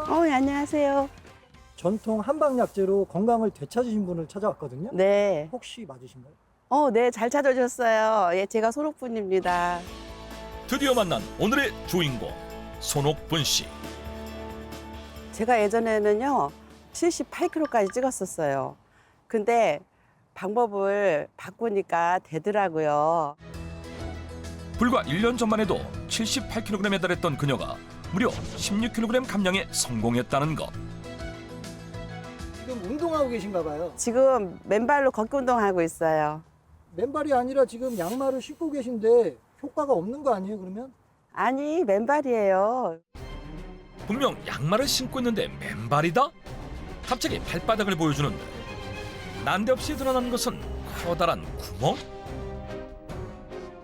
네, 안녕하세요. 전통 한방약재로 건강을 되찾으신 분을 찾아왔거든요. 네. 혹시 맞으신가요? 네, 잘 찾아주셨어요. 예, 제가 손옥분입니다. 드디어 만난 오늘의 주인공 손옥분 씨. 제가 예전에는요, 78kg까지 찍었었어요. 근데 방법을 바꾸니까 되더라고요. 불과 1년 전만 해도 78kg에 달했던 그녀가 무려 16kg 감량에 성공했다는 것. 지금 운동하고 계신가 봐요. 지금 맨발로 걷기 운동하고 있어요. 맨발이 아니라 지금 양말을 신고 계신데 효과가 없는 거 아니에요, 그러면? 아니, 맨발이에요. 분명 양말을 신고 있는데 맨발이다? 갑자기 발바닥을 보여주는데 난데없이 드러난 것은 커다란 구멍?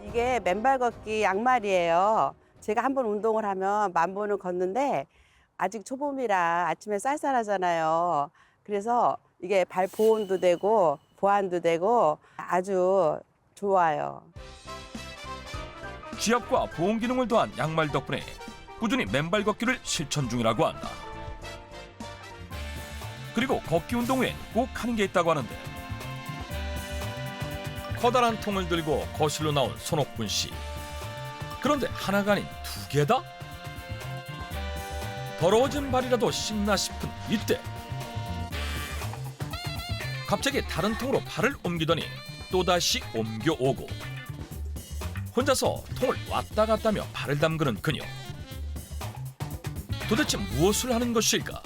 이게 맨발 걷기 양말이에요. 제가 한번 운동을 하면 10,000번을 걷는데 아직 초봄이라 아침에 쌀쌀하잖아요. 그래서 이게 발 보온도 되고 보완도 되고 아주 좋아요. 지압과 보온 기능을 더한 양말 덕분에 꾸준히 맨발 걷기를 실천 중이라고 한다. 그리고 걷기 운동 외엔 꼭 하는 게 있다고 하는데 커다란 통을 들고 거실로 나온 손옥분 씨. 그런데 하나가 아닌 2개다? 더러워진 발이라도 씻나 싶은 이때 갑자기 다른 통으로 발을 옮기더니 또다시 옮겨오고 혼자서 통을 왔다 갔다 하며 발을 담그는 그녀. 도대체 무엇을 하는 것일까?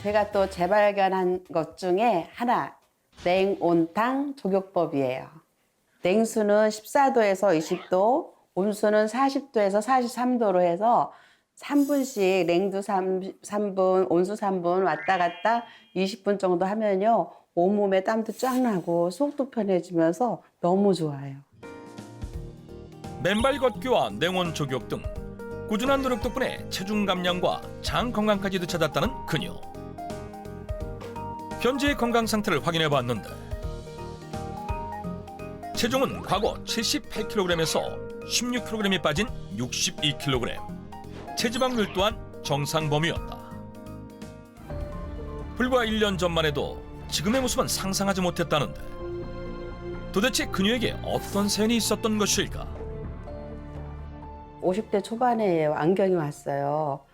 제가 또 재발견한 것 중에 하나, 냉온탕 조격법이에요. 냉수는 14도에서 20도, 온수는 40도에서 43도로 해서 3분씩 냉두 3분, 온수 3분 왔다 갔다 20분 정도 하면요. 온몸에 땀도 쫙 나고 속도 편해지면서 너무 좋아요. 맨발 걷기와 냉온 조격 등 꾸준한 노력 덕분에 체중 감량과 장 건강까지 되찾았다는 그녀. 현재의 건강 상태를 확인해 봤는데 체중은 과거 78kg에서 16kg이 빠진 62kg. 체지방률 또한 정상 범위였다. 불과 1년 전만 해도 지금의 모습은 상상하지 못했다는데 도대체 그녀에게 어떤 사연이 있었던 것일까? 50대 초반에 안경이 왔어요.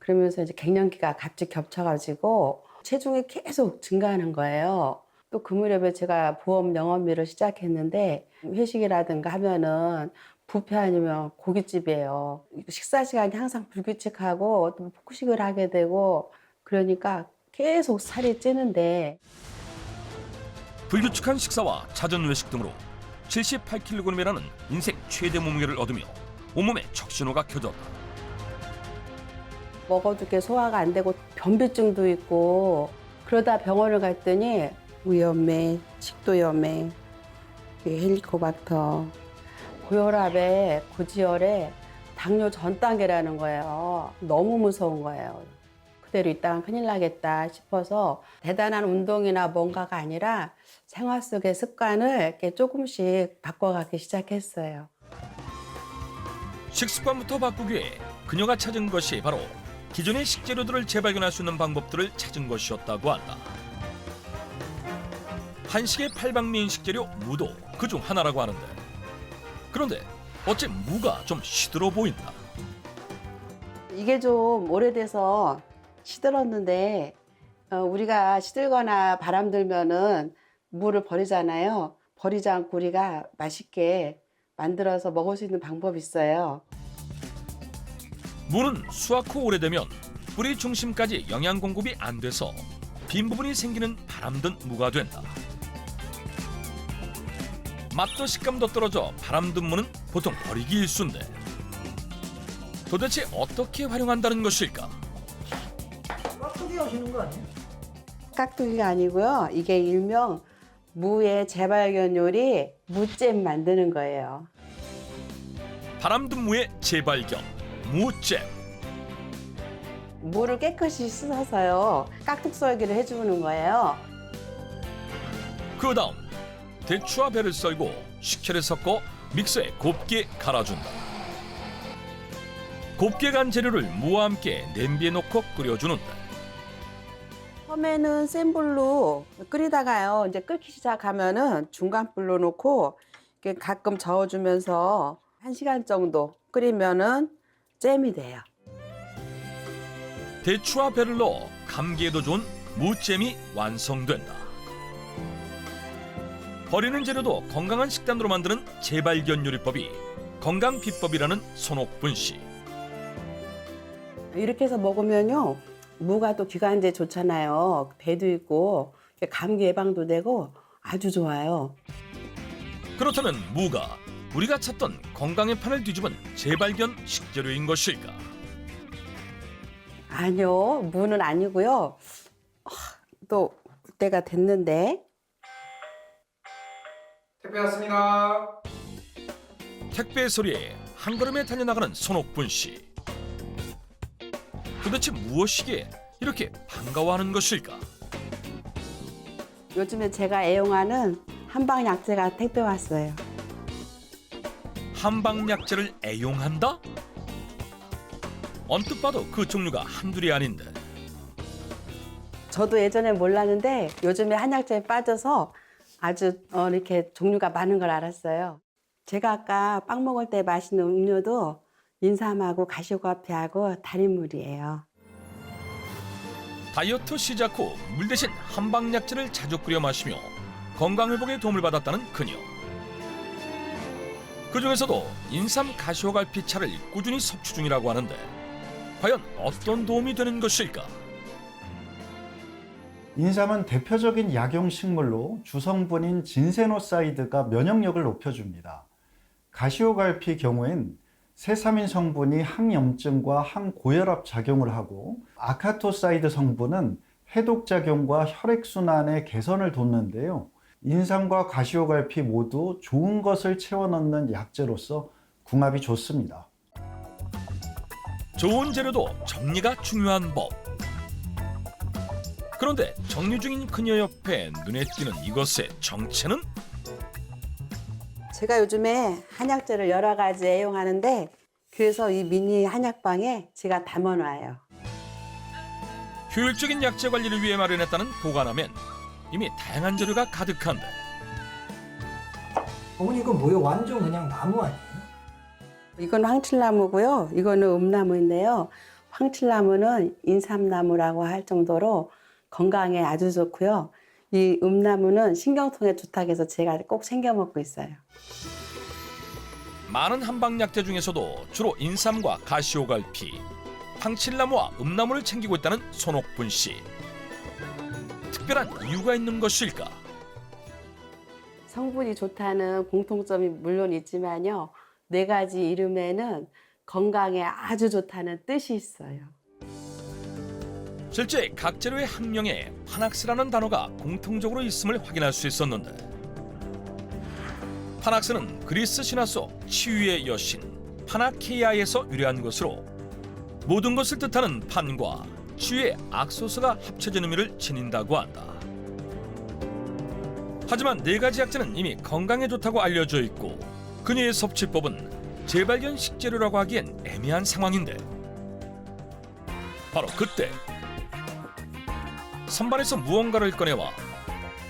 그러면서 이제 갱년기가 갑자기 겹쳐가지고 체중이 계속 증가하는 거예요. 또 그 무렵에 제가 보험 영업일을 시작했는데 회식이라든가 하면은 뷔페 아니면 고깃집이에요. 식사 시간이 항상 불규칙하고 또 폭식을 하게 되고 그러니까 계속 살이 찌는데 불규칙한 식사와 잦은 외식 등으로 78kg이라는 인생 최대 몸무게를 얻으며 온몸에 척신호가 켜졌다. 먹어도 게 소화가 안 되고 변비증도 있고 그러다 병원을 갔더니 위염에, 식도염에, 헬리코박터, 고혈압에, 고지혈에 당뇨 전 단계라는 거예요. 너무 무서운 거예요. 그대로 있다간 큰일 나겠다 싶어서 대단한 운동이나 뭔가가 아니라 생활 속의 습관을 이렇게 조금씩 바꿔가기 시작했어요. 식습관부터 바꾸기 위해 그녀가 찾은 것이 바로 기존의 식재료들을 재발견할 수 있는 방법들을 찾은 것이었다고 한다. 한식의 팔방미인 식재료 무도 그중 하나라고 하는데 그런데 어째 무가 좀 시들어 보인다. 이게 좀 오래돼서 시들었는데 우리가 시들거나 바람 들면은 무를 버리잖아요. 버리지 않고 우리가 맛있게 만들어서 먹을 수 있는 방법이 있어요. 무는 수확 후 오래되면 뿌리 중심까지 영양 공급이 안 돼서 빈 부분이 생기는 바람든 무가 된다. 맛도 식감도 떨어져 바람든 무는 보통 버리기 일쑤인데 도대체 어떻게 활용한다는 것일까? 깍두기 하시는 거 아니에요? 깍두기가 아니고요. 이게 일명 무의 재발견 요리 무잼 만드는 거예요. 바람든 무의 재발견 무잼. 무를 깨끗이 씻어서요. 깍둑 썰기를 해주는 거예요. 그 다음 대추와 배를 썰고 식초를 섞어 믹서에 곱게 갈아준다. 곱게 간 재료를 무와 함께 냄비에 넣고 끓여주는데 처음에는 센 불로 끓이다가요. 이제 끓기 시작하면은 중간 불로 놓고 이렇게 가끔 저어주면서 1시간 정도 끓이면은 잼이 돼요. 대추와 배를 넣어 감기에도 좋은 무잼이 완성된다. 버리는 재료도 건강한 식단으로 만드는 재발견 요리법이 건강 비법이라는 손옥분 씨. 이렇게 해서 먹으면요. 무가 또 기관지에 좋잖아요. 배도 있고 감기 예방도 되고 아주 좋아요. 그렇다면 무가 우리가 찾던 건강의 판을 뒤집은 재발견 식재료인 것일까? 아니요. 무는 아니고요. 또 때가 됐는데. 택배 왔습니다. 택배 소리에 한 걸음에 달려나가는 손옥분 씨. 도대체 무엇이기에 이렇게 반가워하는 것일까? 요즘에 제가 애용하는 한방 약재가 택배 왔어요. 한방약재를 애용한다? 언뜻 봐도 그 종류가 한둘이 아닌데 저도 예전에 몰랐는데 요즘에 한약재에 빠져서 아주 이렇게 종류가 많은 걸 알았어요. 제가 아까 빵 먹을 때 마시는 음료도 인삼하고 가시오카피하고 달인물이에요. 다이어트 시작 후 물 대신 한방약재를 자주 끓여 마시며 건강회복에 도움을 받았다는 그녀. 그중에서도 인삼 가시오갈피 차를 꾸준히 섭취 중이라고 하는데 과연 어떤 도움이 되는 것일까? 인삼은 대표적인 약용 식물로 주성분인 진세노사이드가 면역력을 높여줍니다. 가시오갈피 경우엔 세사민 성분이 항염증과 항고혈압 작용을 하고 아카토사이드 성분은 해독 작용과 혈액순환의 개선을 돕는데요. 인삼과 가시오갈피 모두 좋은 것을 채워 넣는 약재로서 궁합이 좋습니다. 좋은 재료도 정리가 중요한 법. 그런데 정리 중인 그녀 옆에 눈에 띄는 이것의 정체는? 제가 요즘에 한약재를 여러 가지 애용하는데 그래서 이 미니 한약방에 제가 담아놔요. 효율적인 약재 관리를 위해 마련했다는 보관함엔 이미 다양한 재료가 가득한데 어머니 이건 뭐예요? 완전 그냥 나무 아니에요? 이건 황칠나무고요. 이거는 음나무인데요. 황칠나무는 인삼나무라고 할 정도로 건강에 아주 좋고요. 이 음나무는 신경통에 좋다고 해서 제가 꼭 챙겨 먹고 있어요. 많은 한방약재 중에서도 주로 인삼과 가시오갈피, 황칠나무와 음나무를 챙기고 있다는 손옥분 씨. 특별한 이유가 있는 것일까? 성분이 좋다는 공통점이 물론 있지만요. 4가지 이름에는 건강에 아주 좋다는 뜻이 있어요. 실제 각 재료의 학명에 파낙스라는 단어가 공통적으로 있음을 확인할 수 있었는데 파낙스는 그리스 신화 속 치유의 여신 파나케이아에서 유래한 것으로 모든 것을 뜻하는 판과 치유의 악소스가 합쳐진 의미를 지닌다고 한다. 하지만 4가지 약재는 이미 건강에 좋다고 알려져 있고 그녀의 섭취법은 재발견 식재료라고 하기엔 애매한 상황인데 바로 그때 선반에서 무언가를 꺼내와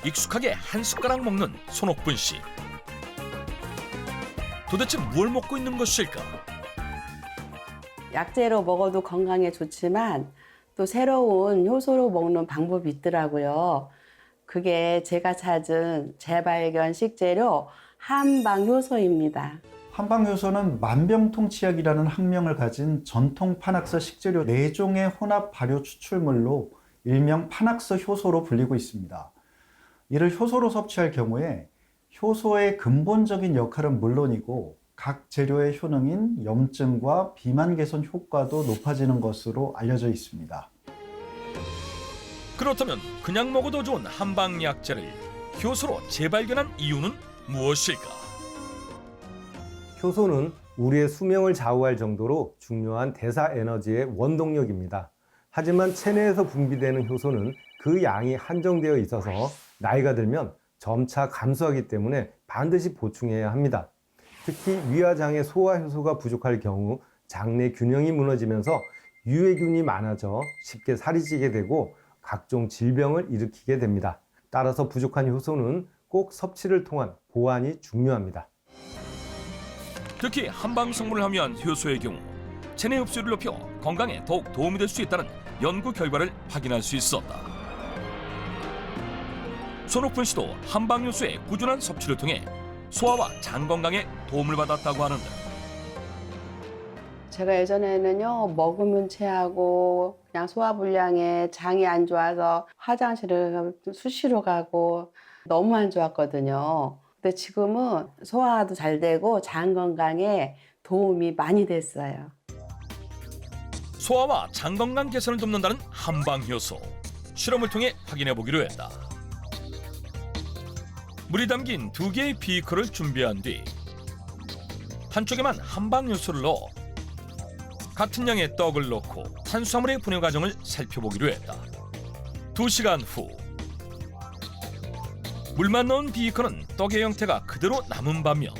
익숙하게 한 숟가락 먹는 손옥분 씨. 도대체 뭘 먹고 있는 것일까? 약재로 먹어도 건강에 좋지만 또 새로운 효소로 먹는 방법이 있더라고요. 그게 제가 찾은 재발견 식재료 한방효소입니다. 한방효소는 만병통치약이라는 학명을 가진 전통 파낙스 식재료 4종의 혼합 발효 추출물로 일명 파낙스 효소로 불리고 있습니다. 이를 효소로 섭취할 경우에 효소의 근본적인 역할은 물론이고 각 재료의 효능인 염증과 비만 개선 효과도 높아지는 것으로 알려져 있습니다. 그렇다면 그냥 먹어도 좋은 한방약재를 효소로 재발견한 이유는 무엇일까? 효소는 우리의 수명을 좌우할 정도로 중요한 대사 에너지의 원동력입니다. 하지만 체내에서 분비되는 효소는 그 양이 한정되어 있어서 나이가 들면 점차 감소하기 때문에 반드시 보충해야 합니다. 특히 위화장애 소화 효소가 부족할 경우 장내 균형이 무너지면서 유해균이 많아져 쉽게 살이 찌게 되고 각종 질병을 일으키게 됩니다. 따라서 부족한 효소는 꼭 섭취를 통한 보완이 중요합니다. 특히 한방 성분을 함유한 효소의 경우 체내 흡수율을 높여 건강에 더욱 도움이 될 수 있다는 연구 결과를 확인할 수 있었다. 손옥분 씨도 한방 효소의 꾸준한 섭취를 통해 소화와 장 건강에 도움을 받았다고 하는데, 제가 예전에는요, 먹으면 체하고 그냥 소화불량에 장이 안 좋아서 화장실을 수시로 가고 너무 안 좋았거든요. 근데 지금은 소화도 잘 되고 장 건강에 도움이 많이 됐어요. 소화와 장 건강 개선을 돕는다는 한방 효소, 실험을 통해 확인해 보기로 했다. 물이 담긴 2개의 비커를 준비한 뒤 한쪽에만 한방 효소를 넣어 같은 양의 떡을 넣고 탄수화물의 분해 과정을 살펴보기로 했다. 2시간 후 물만 넣은 비커는 떡의 형태가 그대로 남은 반면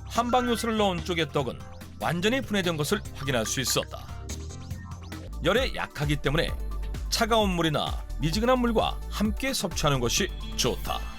한방 효소를 넣은 쪽의 떡은 완전히 분해된 것을 확인할 수 있었다. 열에 약하기 때문에 차가운 물이나 미지근한 물과 함께 섭취하는 것이 좋다.